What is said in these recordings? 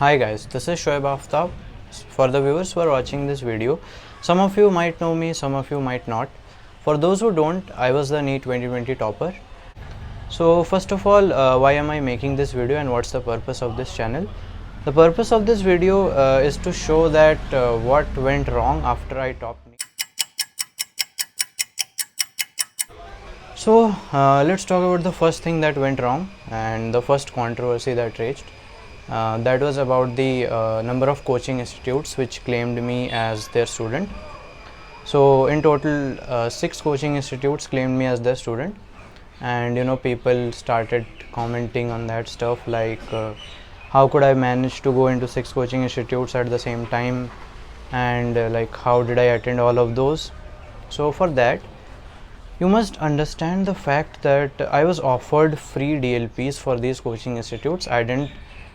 Hi guys, this is Soyeb Aftab. For the viewers who are watching this video, some of you might know me, some of you might not. For those who don't, I was the NEET 2020 topper. So first of all, why am I making this video and what's the purpose of this channel? The purpose of this video is to show that what went wrong after I topped NEET. So let's talk about the first thing that went wrong and the first controversy that raged. That was about the number of coaching institutes which claimed me as their student. So in total, 6 coaching institutes claimed me as their student, and people started commenting on that stuff like how could I manage to go into 6 coaching institutes at the same time, and like how did I attend all of those. So for that, you must understand the fact that I was offered free DLPs for these coaching institutes. I didn't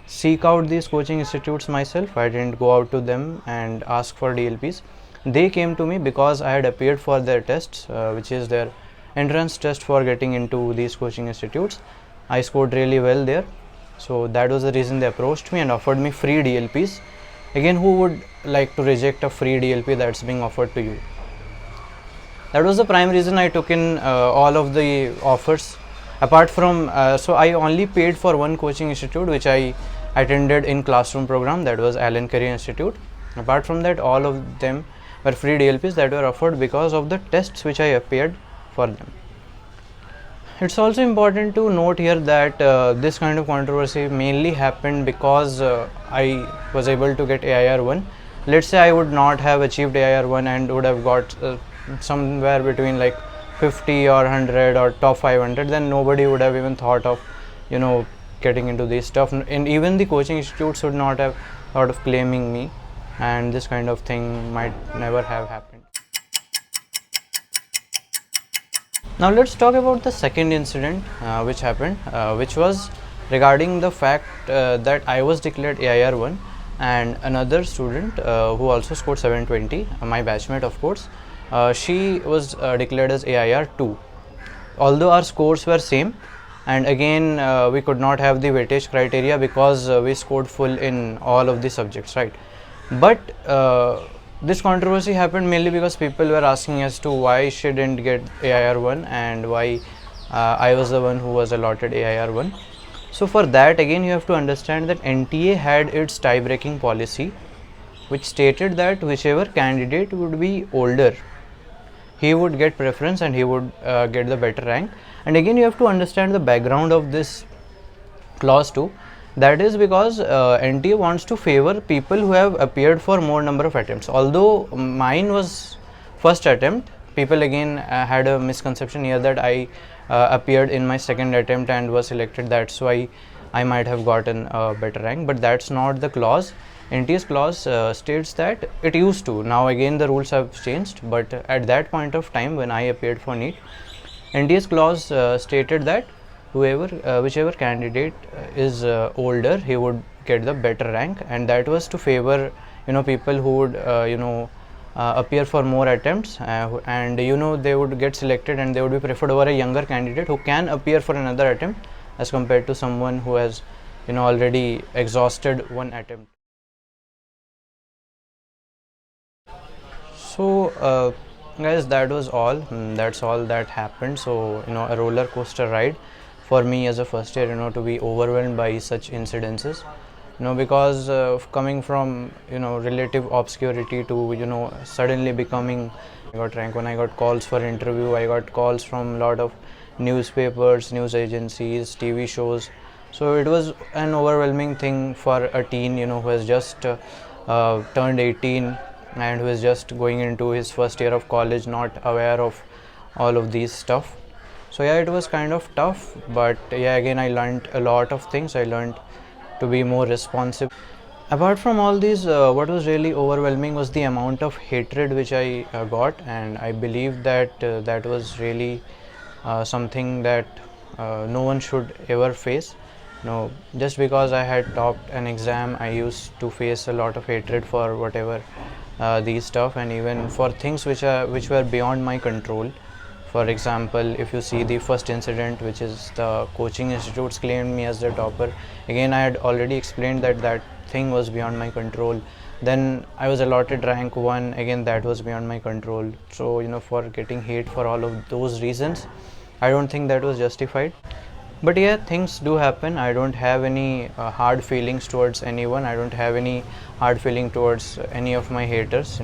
seek out these coaching institutes myself. I didn't go out to them and ask for DLPs. They came to me because I had appeared for their tests, which is their entrance test for getting into these coaching institutes. I scored really well there, so that was the reason they approached me and offered me free DLPs. Again, who would like to reject a free DLP that's being offered to you? That was the prime reason I took in all of the offers. Apart from so I only paid for one coaching institute which I attended in classroom program, that was Allen Career Institute. Apart from that, all of them were free DLPs that were offered because of the tests which I appeared for them. It's also important to note here that this kind of controversy mainly happened because I was able to get AIR 1. Let's say I would not have achieved AIR 1 and would have got somewhere between like 50 or 100 or top 500, then nobody would have even thought of getting into this stuff, and even the coaching institutes would not have thought of claiming me, and this kind of thing might never have happened. Now let's talk about the second incident which happened, which was regarding the fact that I was declared AIR 1 and another student who also scored 720, my batchmate of course, she was declared as AIR 2. Although our scores were same, and again we could not have the weightage criteria because we scored full in all of the subjects, right? But this controversy happened mainly because people were asking as to why she didn't get AIR 1 and why I was the one who was allotted AIR 1. So for that, again you have to understand that NTA had its tie-breaking policy, which stated that whichever candidate would be older, he would get preference and he would get the better rank. And again you have to understand the background of this clause too. That is because NTA wants to favor people who have appeared for more number of attempts. Although mine was first attempt, people again had a misconception here that I appeared in my second attempt and was selected. That's why I might have gotten a better rank, but that's not the clause. NTA's clause states that it used to. Now again the rules have changed, but at that point of time when I appeared for NEET, NTA's clause stated that whichever candidate is older, he would get the better rank, and that was to favor people who would appear for more attempts, and they would get selected and they would be preferred over a younger candidate who can appear for another attempt as compared to someone who has already exhausted one attempt. So guys, that was all. That's all that happened. So a roller coaster ride for me as a first year, to be overwhelmed by such incidences, because coming from relative obscurity to suddenly becoming, I got rank. When I got calls for interview, I got calls from a lot of newspapers, news agencies, TV shows. So it was an overwhelming thing for a teen who has just turned 18 and who is just going into his first year of college, not aware of all of these stuff. So yeah, it was kind of tough, but yeah, again I learned a lot of things. I learned to be more responsible. Apart from all these, what was really overwhelming was the amount of hatred which I got, and I believe that that was really something that no one should ever face. Just because I had topped an exam, I used to face a lot of hatred for whatever these stuff, and even for things which were beyond my control. For example, if you see the first incident, which is the coaching institutes claimed me as the topper, again I had already explained that that thing was beyond my control. Then I was allotted rank 1, again that was beyond my control. So for getting hate for all of those reasons, I don't think that was justified. But yeah, things do happen. I don't have any hard feelings towards anyone. I don't have any hard feeling towards any of my haters.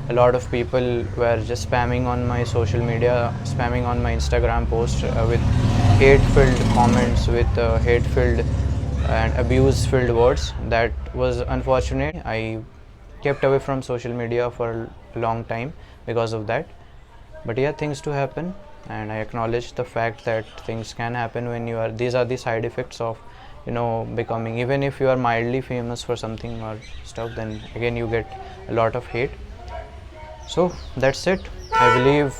A lot of people were just spamming on my social media, spamming on my Instagram post with hate-filled comments, with hate-filled and abuse-filled words. That was unfortunate. I kept away from social media for a long time because of that. But yeah, things do happen, and I acknowledge the fact that things can happen when you are, these are the side effects of becoming, even if you are mildly famous for something or stuff, then again you get a lot of hate. So that's it. I believe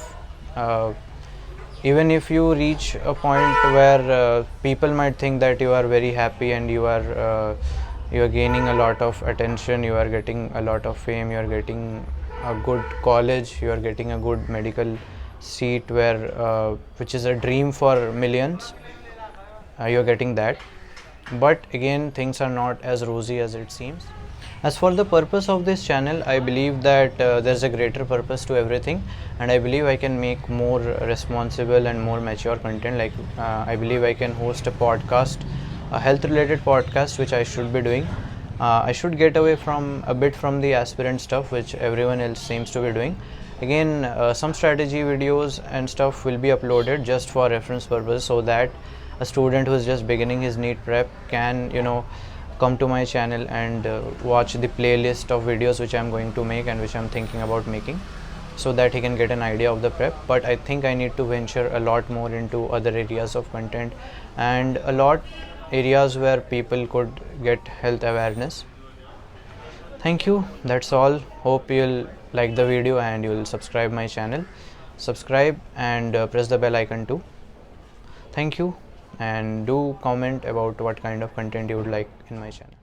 even if you reach a point where people might think that you are very happy and you are gaining a lot of attention, you are getting a lot of fame, you are getting a good college, you are getting a good medical seat where which is a dream for millions, you are getting that. But again, things are not as rosy as it seems. As for the purpose of this channel, I believe that there's a greater purpose to everything, and I believe I can make more responsible and more mature content. Like I believe I can host a podcast, a health related podcast, which I should be doing. I should get away from a bit from the aspirant stuff which everyone else seems to be doing. Again, some strategy videos and stuff will be uploaded just for reference purpose, so that a student who is just beginning his NEET prep can come to my channel and watch the playlist of videos which I'm going to make and which I'm thinking about making, so that he can get an idea of the prep. But I think I need to venture a lot more into other areas of content and a lot areas where people could get health awareness. Thank you, that's all. Hope you'll like the video and you'll subscribe my channel. Subscribe and press the bell icon too. Thank you, and do comment about what kind of content you would like in my channel.